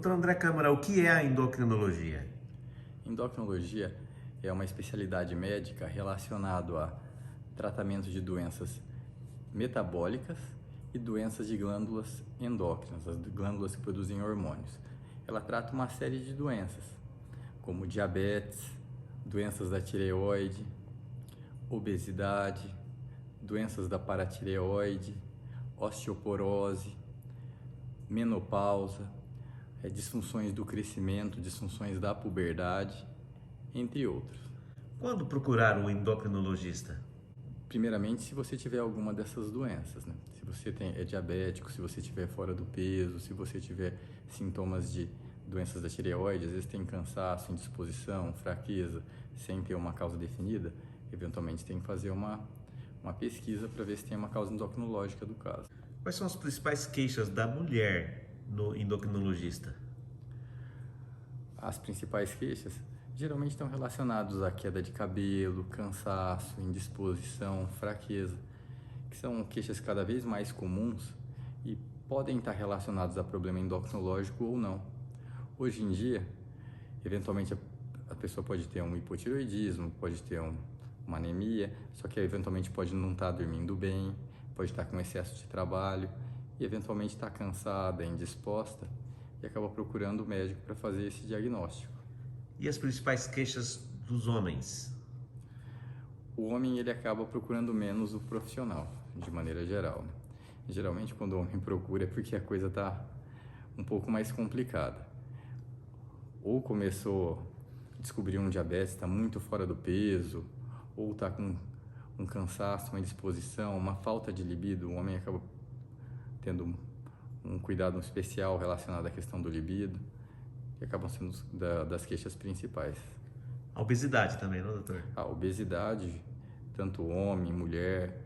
Dr. André Câmara, o que é a endocrinologia? Endocrinologia é uma especialidade médica relacionada a tratamento de doenças metabólicas e doenças de glândulas endócrinas, as glândulas que produzem hormônios. Ela trata uma série de doenças, como diabetes, doenças da tireoide, obesidade, doenças da paratireoide, osteoporose, menopausa, disfunções do crescimento, disfunções da puberdade, entre outros. Quando procurar um endocrinologista? Primeiramente, se você tiver alguma dessas doenças, né? Se você é diabético, se você estiver fora do peso, se você tiver sintomas de doenças da tireoide, às vezes tem cansaço, indisposição, fraqueza, sem ter uma causa definida, eventualmente tem que fazer uma pesquisa para ver se tem uma causa endocrinológica do caso. Quais são as principais queixas da mulher no endocrinologista? As principais queixas geralmente estão relacionadas à queda de cabelo, cansaço, indisposição, fraqueza, que são queixas cada vez mais comuns e podem estar relacionadas a problema endocrinológico ou não. Hoje em dia, eventualmente a pessoa pode ter um hipotireoidismo, pode ter uma anemia, só que eventualmente pode não estar dormindo bem, pode estar com excesso de trabalho e eventualmente estar cansada, indisposta e acaba procurando o médico para fazer esse diagnóstico. E as principais queixas dos homens? O homem ele acaba procurando menos o profissional, de maneira geral, né? Geralmente quando o homem procura é porque a coisa está um pouco mais complicada. Ou começou a descobrir um diabetes, está muito fora do peso, ou está com um cansaço, uma indisposição, uma falta de libido, o homem acaba tendo um cuidado especial relacionado à questão do libido, que acabam sendo das queixas principais. A obesidade também, não, doutor? A obesidade, tanto homem, mulher,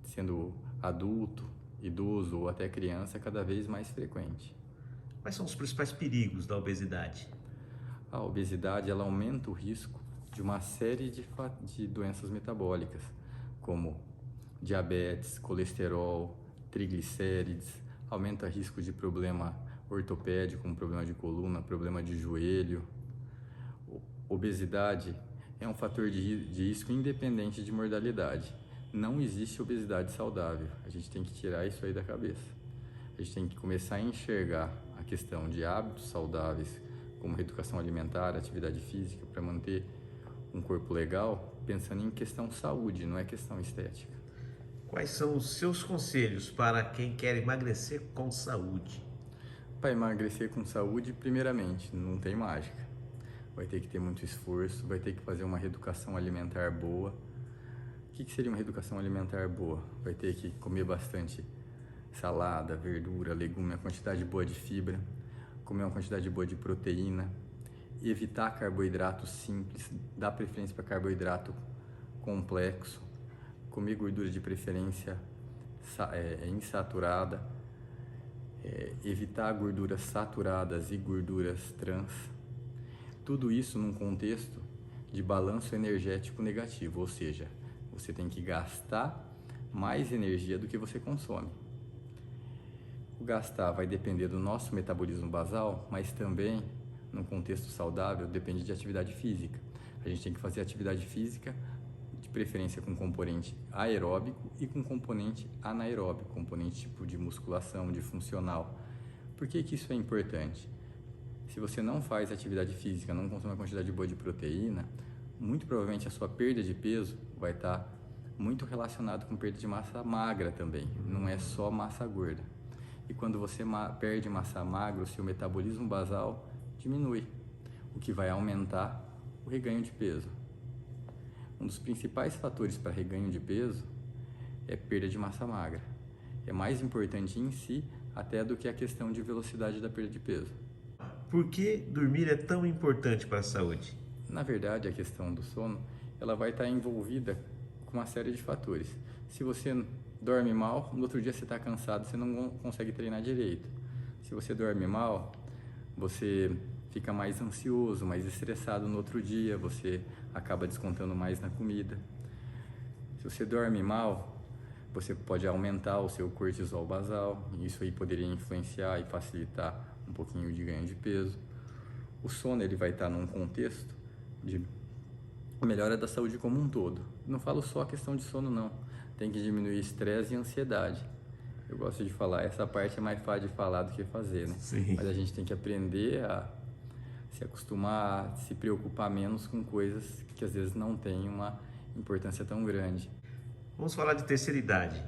sendo adulto, idoso ou até criança, é cada vez mais frequente. Quais são os principais perigos da obesidade? A obesidade ela aumenta o risco de uma série de doenças metabólicas, como diabetes, colesterol, triglicérides, aumenta o risco de problema ortopédico, como problema de coluna, problema de joelho. Obesidade é um fator de risco independente de mortalidade. Não existe obesidade saudável. A gente tem que tirar isso aí da cabeça. A gente tem que começar a enxergar a questão de hábitos saudáveis, como reeducação alimentar, atividade física, para manter um corpo legal, pensando em questão saúde, não é questão estética. Quais são os seus conselhos para quem quer emagrecer com saúde? Para emagrecer com saúde, primeiramente, não tem mágica. Vai ter que ter muito esforço, vai ter que fazer uma reeducação alimentar boa. O que seria uma reeducação alimentar boa? Vai ter que comer bastante salada, verdura, legume, uma quantidade boa de fibra, comer uma quantidade boa de proteína, evitar carboidratos simples, dar preferência para carboidrato complexo, comer gordura de preferência insaturada, evitar gorduras saturadas e gorduras trans. Tudo isso num contexto de balanço energético negativo, ou seja, você tem que gastar mais energia do que você consome. O gastar vai depender do nosso metabolismo basal, mas também, num contexto saudável, depende de atividade física. A gente tem que fazer atividade física, de preferência com componente aeróbico e com componente anaeróbico, componente tipo de musculação, de funcional. Por que isso é importante? Se você não faz atividade física, não consome uma quantidade boa de proteína, muito provavelmente a sua perda de peso vai estar muito relacionado com perda de massa magra também, não é só massa gorda. E quando você perde massa magra, o seu metabolismo basal diminui, o que vai aumentar o reganho de peso. Um dos principais fatores para reganho de peso é perda de massa magra. É mais importante em si até do que a questão de velocidade da perda de peso. Por que dormir é tão importante para a saúde? Na verdade, a questão do sono, ela vai estar envolvida com uma série de fatores. Se você dorme mal, no outro dia você está cansado, você não consegue treinar direito. Se você dorme mal, você fica mais ansioso, mais estressado no outro dia, você acaba descontando mais na comida. Se você dorme mal, você pode aumentar o seu cortisol basal, e isso aí poderia influenciar e facilitar um pouquinho de ganho de peso. O sono ele vai estar num contexto de melhora da saúde como um todo. Não falo só a questão de sono não, tem que diminuir estresse e ansiedade. Eu gosto de falar, essa parte é mais fácil de falar do que fazer, né? Sim. Mas a gente tem que aprender a se acostumar, a se preocupar menos com coisas que às vezes não têm uma importância tão grande. Vamos falar de terceira idade.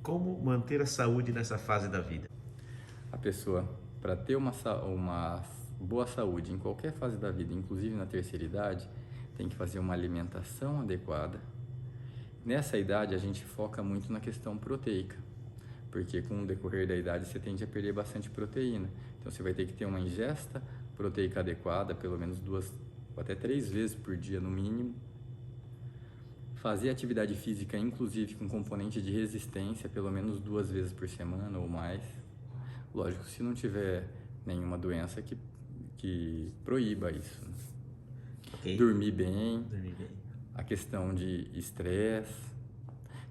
Como manter a saúde nessa fase da vida? A pessoa, para ter uma boa saúde em qualquer fase da vida, inclusive na terceira idade, tem que fazer uma alimentação adequada. Nessa idade, a gente foca muito na questão proteica, porque com o decorrer da idade você tende a perder bastante proteína. Então você vai ter que ter uma ingesta proteica adequada, pelo menos 2 ou até 3 vezes por dia no mínimo. Fazer atividade física, inclusive com componente de resistência, pelo menos 2 vezes por semana ou mais. Lógico, se não tiver nenhuma doença que proíba isso. Okay. Dormir bem, Dormir bem. a questão de estresse.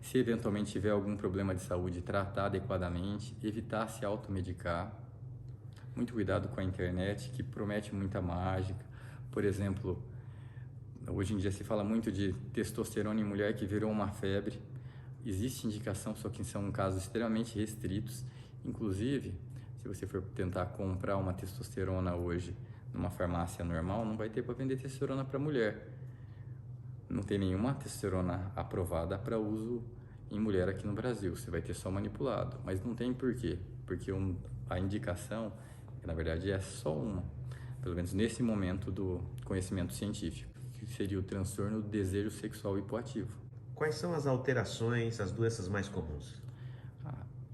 Se eventualmente tiver algum problema de saúde, tratar adequadamente, evitar se automedicar. Muito cuidado com a internet, que promete muita mágica. Por exemplo, hoje em dia se fala muito de testosterona em mulher que virou uma febre. Existe indicação, só que são casos extremamente restritos. Inclusive, se você for tentar comprar uma testosterona hoje numa farmácia normal, não vai ter para vender testosterona para mulher. Não tem nenhuma testosterona aprovada para uso em mulher aqui no Brasil. Você vai ter só manipulado. Mas não tem por quê? Porque a indicação, na verdade, é só uma. Pelo menos nesse momento do conhecimento científico, que seria o transtorno do desejo sexual hipoativo. Quais são as alterações, as doenças mais comuns?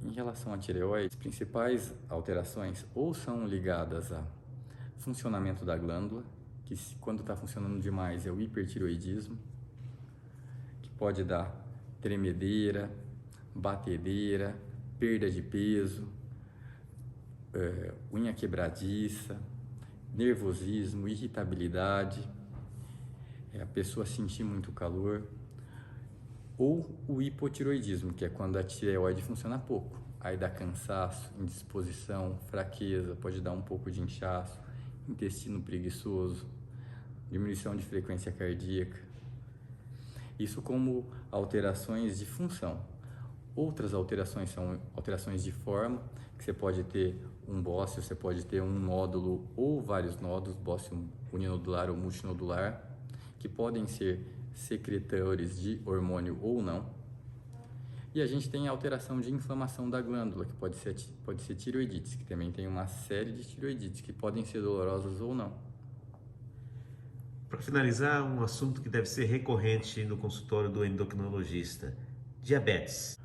Em relação à tireoide, as principais alterações ou são ligadas ao funcionamento da glândula, que quando está funcionando demais é o hipertireoidismo, que pode dar tremedeira, batedeira, perda de peso, unha quebradiça, nervosismo, irritabilidade, a pessoa sentir muito calor, ou o hipotireoidismo, que é quando a tireoide funciona pouco. Aí dá cansaço, indisposição, fraqueza, pode dar um pouco de inchaço, intestino preguiçoso, diminuição de frequência cardíaca. Isso como alterações de função. Outras alterações são alterações de forma, que você pode ter um bócio, você pode ter um nódulo ou vários nódulos, bócio uninodular ou multinodular, que podem ser secretores de hormônio ou não. E a gente tem a alteração de inflamação da glândula, que pode ser tireoidites, que também tem uma série de tireoidites, que podem ser dolorosas ou não. Para finalizar, um assunto que deve ser recorrente no consultório do endocrinologista: diabetes.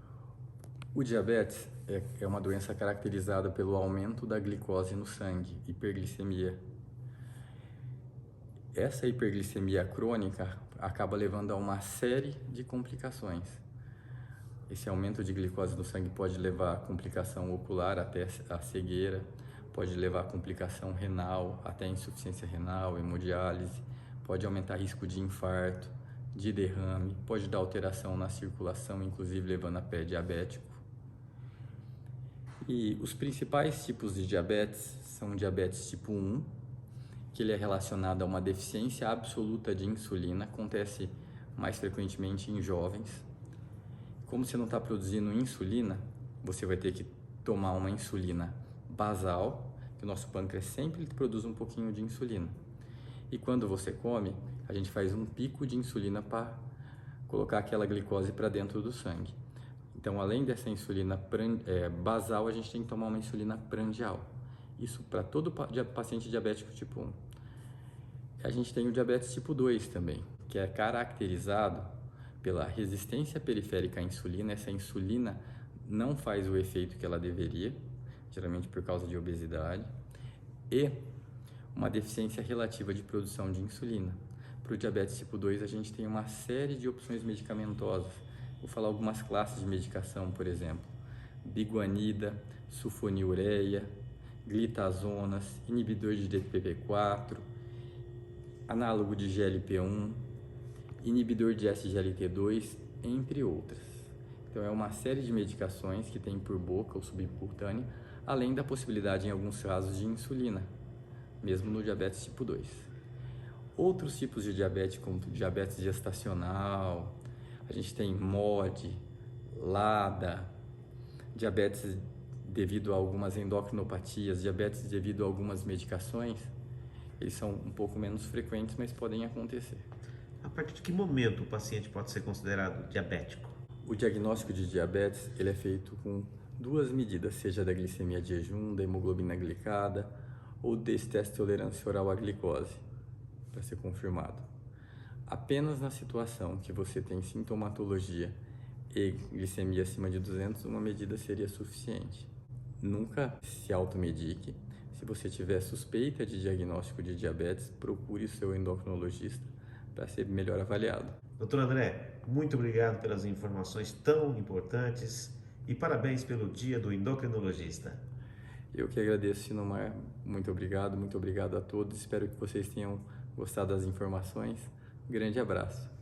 O diabetes é uma doença caracterizada pelo aumento da glicose no sangue, hiperglicemia. Essa hiperglicemia crônica acaba levando a uma série de complicações. Esse aumento de glicose no sangue pode levar a complicação ocular até a cegueira, pode levar a complicação renal, até a insuficiência renal, hemodiálise, pode aumentar risco de infarto, de derrame, pode dar alteração na circulação, inclusive levando a pé diabético. E os principais tipos de diabetes são o diabetes tipo 1, que ele é relacionado a uma deficiência absoluta de insulina, acontece mais frequentemente em jovens. Como você não está produzindo insulina, você vai ter que tomar uma insulina basal, que o nosso pâncreas sempre produz um pouquinho de insulina. E quando você come, a gente faz um pico de insulina para colocar aquela glicose para dentro do sangue. Então, além dessa insulina basal, a gente tem que tomar uma insulina prandial. Isso para todo paciente diabético tipo 1. A gente tem o diabetes tipo 2 também, que é caracterizado pela resistência periférica à insulina. Essa insulina não faz o efeito que ela deveria, geralmente por causa de obesidade, e uma deficiência relativa de produção de insulina. Para o diabetes tipo 2, a gente tem uma série de opções medicamentosas. Vou falar algumas classes de medicação, por exemplo: biguanida, sulfonilureia, glitazonas, inibidor de DPP-4, análogo de GLP-1, inibidor de SGLT2, entre outras. Então é uma série de medicações que tem por boca ou subcutâneo além da possibilidade, em alguns casos, de insulina, mesmo no diabetes tipo 2. Outros tipos de diabetes, como diabetes gestacional, a gente tem MOD, LADA, diabetes devido a algumas endocrinopatias, diabetes devido a algumas medicações, eles são um pouco menos frequentes, mas podem acontecer. A partir de que momento o paciente pode ser considerado diabético? O diagnóstico de diabetes ele é feito com duas medidas, seja da glicemia de jejum, da hemoglobina glicada ou desse teste de tolerância oral à glicose, para ser confirmado. Apenas na situação que você tem sintomatologia e glicemia acima de 200, uma medida seria suficiente. Nunca se automedique. Se você tiver suspeita de diagnóstico de diabetes, procure o seu endocrinologista para ser melhor avaliado. Doutor André, muito obrigado pelas informações tão importantes e parabéns pelo Dia do Endocrinologista. Eu que agradeço, Sinomar. Muito obrigado a todos. Espero que vocês tenham gostado das informações. Um grande abraço.